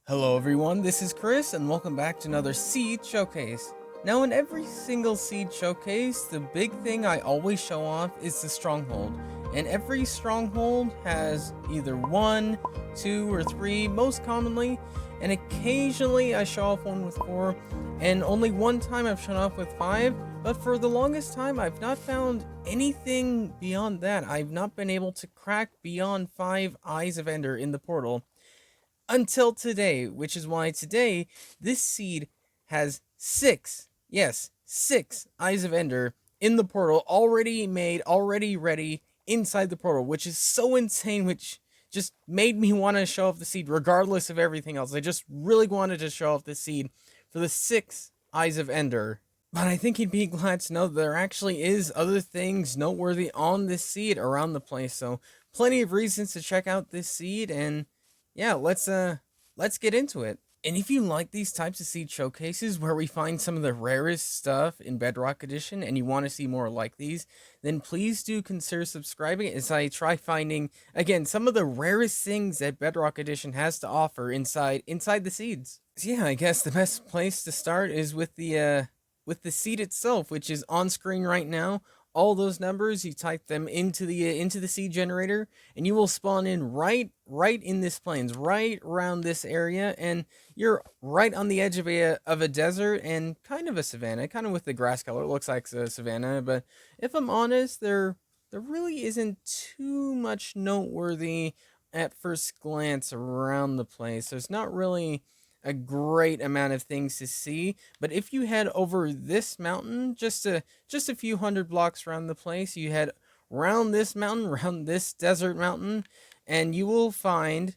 Hello everyone, this is Chris and welcome back to another seed showcase. Now in every single seed showcase, the big thing I always show off is the stronghold. And every stronghold has either 1, 2, or 3 most commonly, and occasionally I show off one with 4, and only one time I've shown off with 5, but for the longest time I've not found anything beyond that. I've not been able to crack beyond 5 Eyes of Ender in the portal until today, which is why today this seed has 6, yes, 6 Eyes of Ender in the portal, already made, already ready inside the portal, which is so insane, which just made me want to show off the seed regardless of everything else. I just really wanted to show off the seed for the 6 Eyes of Ender. But I think you'd be glad to know that there actually is other things noteworthy on this seed around the place, so plenty of reasons to check out this seed, and yeah, let's get into it. And if you like these types of seed showcases where we find some of the rarest stuff in Bedrock Edition and you want to see more like these, then please do consider subscribing as I try finding again some of the rarest things that Bedrock Edition has to offer inside the seeds. So yeah, I guess the best place to start is with the seed itself, which is on screen right now. All those numbers, you type them into the seed generator, and you will spawn in right in this plains, right around this area, and you're right on the edge of a desert and kind of a savanna, kind of with the grass color. It looks like a savanna, but if I'm honest, there really isn't too much noteworthy at first glance around the place. There's not really a great amount of things to see, but if you head over this mountain, just a few hundred blocks around the place, you head around this mountain, around this desert mountain, and you will find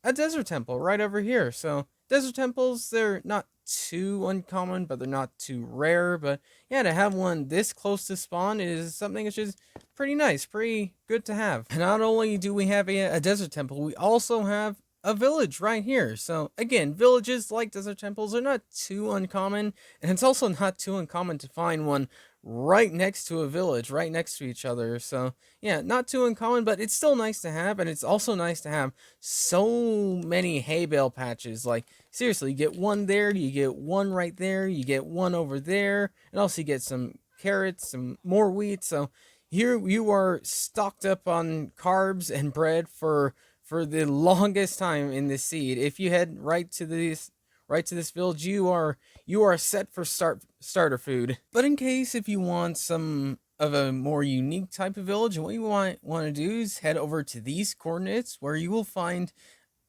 a desert temple right over here. So desert temples, they're not too uncommon, but they're not too rare. But yeah, to have one this close to spawn is something which is pretty nice, pretty good to have. And not only do we have a desert temple, we also have a village right here. So again, villages like desert temples are not too uncommon, and it's also not too uncommon to find one right next to a village, right next to each other. So yeah, not too uncommon, but it's still nice to have, and it's also nice to have so many hay bale patches. Like seriously, you get one there, you get one right there, you get one over there, and also you get some carrots, some more wheat. So here you are stocked up on carbs and bread for the longest time in this seed. If you head right to this village, you are set for starter food. But in case if you want some of a more unique type of village, what you want to do is head over to these coordinates where you will find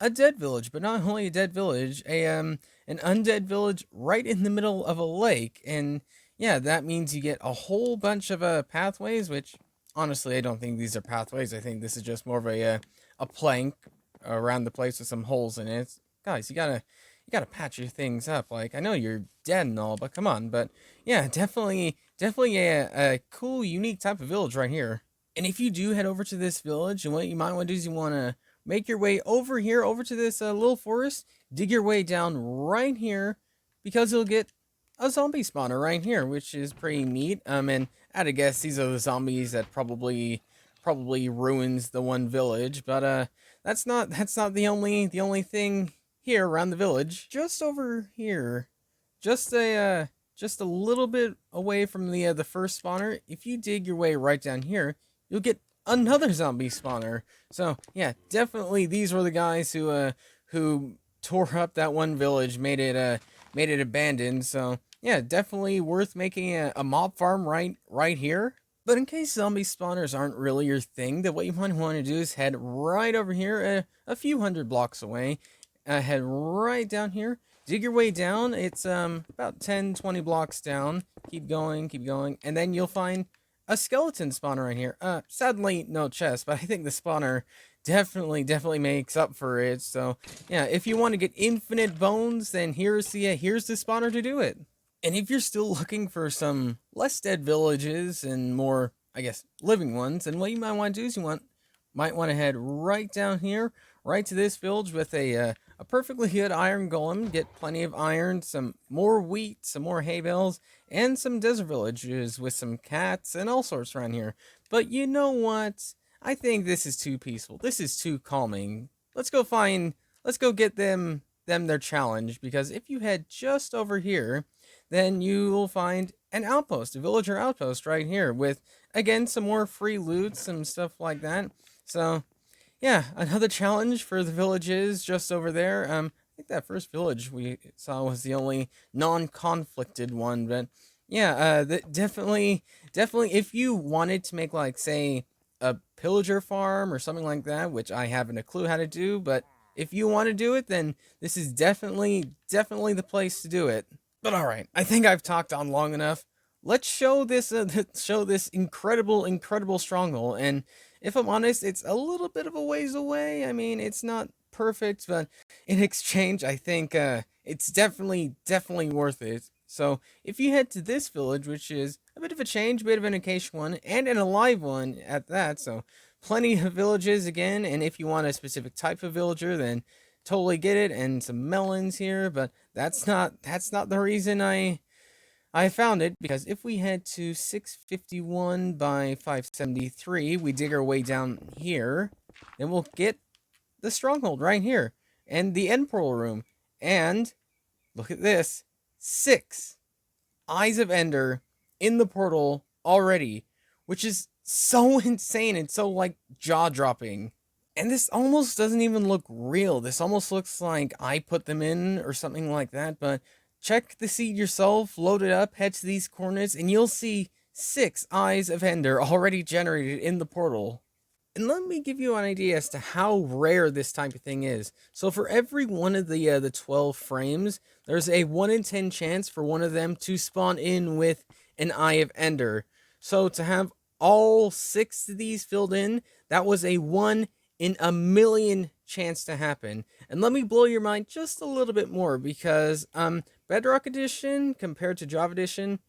a dead village, but not only a dead village, an undead village right in the middle of a lake. And yeah, that means you get a whole bunch of pathways, which honestly I don't think these are pathways. I think this is just more of a plank around the place with some holes in it. Guys, you gotta patch your things up. Like, I know you're dead and all, but come on. But yeah, definitely a cool, unique type of village right here. And if you do head over to this village, and what you might want to do is you want to make your way over here, over to this little forest, dig your way down right here, because you'll get a zombie spawner right here, which is pretty neat. And I'd guess these are the zombies that probably ruins the one village, but that's not the only thing here around the village. Just over here, just a little bit away from the first spawner, if you dig your way right down here, you'll get another zombie spawner. So yeah, definitely these were the guys who tore up that one village, made it abandoned. So yeah, definitely worth making a mob farm right here. But in case zombie spawners aren't really your thing, then what you might want to do is head right over here, a few hundred blocks away. Head right down here, dig your way down. It's about 10-20 blocks down. Keep going, and then you'll find a skeleton spawner right here. Sadly, no chest, but I think the spawner definitely makes up for it. So yeah, if you want to get infinite bones, then here's the spawner to do it. And if you're still looking for some less dead villages and more, I guess, living ones, then what you might want to do is might want to head right down here, right to this village with a perfectly good iron golem. Get plenty of iron, some more wheat, some more hay bales, and some desert villages with some cats and all sorts around here. But you know what? I think this is too peaceful. This is too calming. Let's go get them them their challenge, because if you head just over here, then you will find an outpost, a villager outpost right here with, again, some more free loot, some stuff like that. So, yeah, another challenge for the villages just over there. I think that first village we saw was the only non-conflicted one, but yeah, definitely, if you wanted to make, like, say, a pillager farm or something like that, which I haven't a clue how to do, but if you want to do it, then this is definitely the place to do it. But all right, I think I've talked on long enough. Let's show this show this incredible stronghold. And if I'm honest, it's a little bit of a ways away. I mean, it's not perfect, but in exchange, I think it's definitely worth it. So if you head to this village, which is a bit of a change, bit of an occasion one, and an alive one at that, so plenty of villages again. And if you want a specific type of villager, then totally get it, and some melons here, but that's not the reason I found it, because if we head to 651 by 573, we dig our way down here, then we'll get the stronghold right here and the end pearl room. And look at this, 6 eyes of ender in the portal already, which is so insane and so, like, jaw-dropping. And this almost doesn't even look real. This almost looks like I put them in or something like that. But check the seed yourself, load it up, head to these corners, and you'll see 6 eyes of ender already generated in the portal. And let me give you an idea as to how rare this type of thing is. So for every one of the 12 frames, there's a 1 in 10 chance for one of them to spawn in with an eye of ender. So to have all 6 of these filled in, that was a 1 in a million chance to happen. And let me blow your mind just a little bit more, because Bedrock Edition compared to Java Edition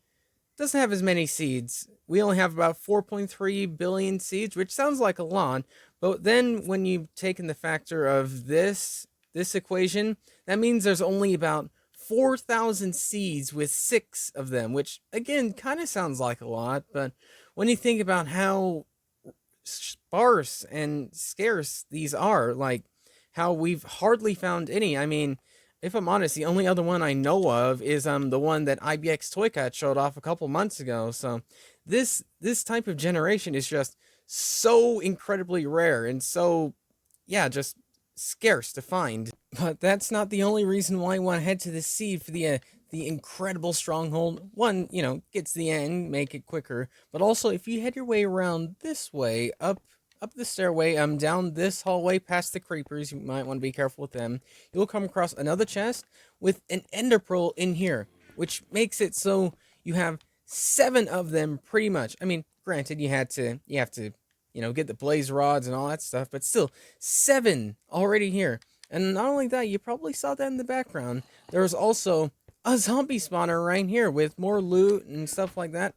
doesn't have as many seeds. We only have about 4.3 billion seeds, which sounds like a lot, but then when you take in the factor of this equation, that means there's only about 4,000 seeds with 6 of them, which again kind of sounds like a lot, but when you think about how sparse and scarce these are, like how we've hardly found any. I mean, if I'm honest, the only other one I know of is the one that IBX Toycat showed off a couple months ago. So this type of generation is just so incredibly rare and so, yeah, just scarce to find. But that's not the only reason why I want to head to the seed for the incredible stronghold. One, gets the end, make it quicker, but also if you head your way around this way, up the stairway, down this hallway past the creepers, you might want to be careful with them, you'll come across another chest with an ender pearl in here, which makes it so you have 7 of them pretty much. I mean, granted, you have to, get the blaze rods and all that stuff, but still, 7 already here. And not only that, you probably saw that in the background. There's also a zombie spawner right here with more loot and stuff like that.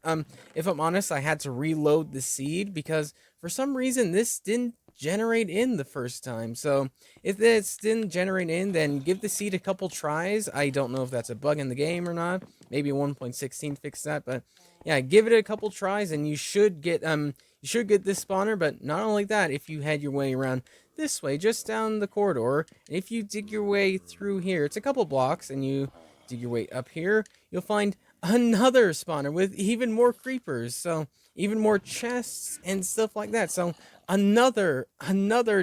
If I'm honest, I had to reload the seed because for some reason this didn't generate in the first time. So if this didn't generate in, then give the seed a couple tries. I don't know if that's a bug in the game or not. Maybe 1.16 fixed that, but yeah, give it a couple tries and you should get this spawner. But not only that, if you head your way around this way, just down the corridor, and if you dig your way through here, it's a couple blocks, and you dig your way up here, you'll find another spawner with even more creepers, so even more chests and stuff like that. So another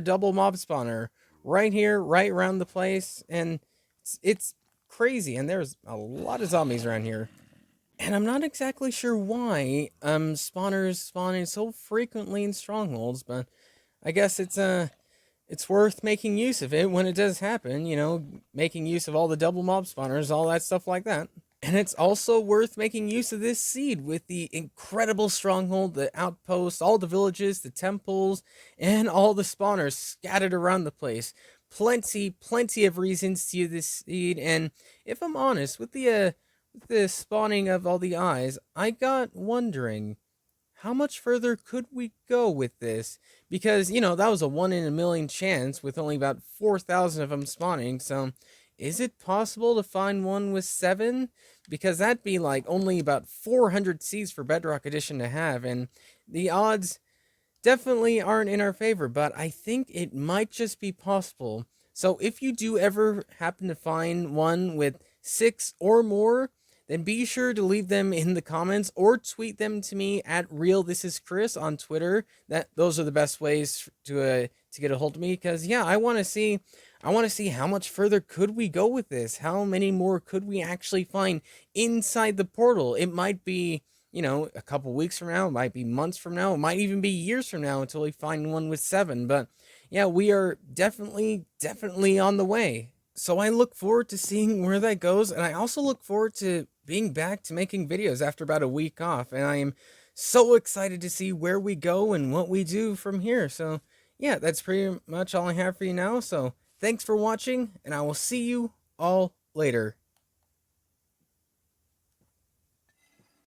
double mob spawner right here, right around the place, and it's crazy. And there's a lot of zombies around here, and I'm not exactly sure why spawners spawn in so frequently in strongholds, but I guess it's worth making use of it when it does happen, making use of all the double mob spawners, all that stuff like that. And it's also worth making use of this seed with the incredible stronghold, the outpost, all the villages, the temples, and all the spawners scattered around the place. Plenty of reasons to use this seed. And if I'm honest, with the spawning of all the eyes, I got wondering, how much further could we go with this? Because, that was a 1 in a million chance with only about 4,000 of them spawning. So, is it possible to find one with 7? Because that'd be like only about 400 seeds for Bedrock Edition to have. And the odds definitely aren't in our favor. But I think it might just be possible So if you do ever happen to find one with 6 or more, then be sure to leave them in the comments or tweet them to me at realthisischris on Twitter. That those are the best ways to get a hold of me, because yeah, I want to see how much further could we go with this? How many more could we actually find inside the portal? It might be, a couple weeks from now, it might be months from now, it might even be years from now until we find one with 7, but yeah, we are definitely on the way. So I look forward to seeing where that goes, and I also look forward to being back to making videos after about a week off, and I am so excited to see where we go and what we do from here. So, yeah, that's pretty much all I have for you now. So, thanks for watching, and I will see you all later.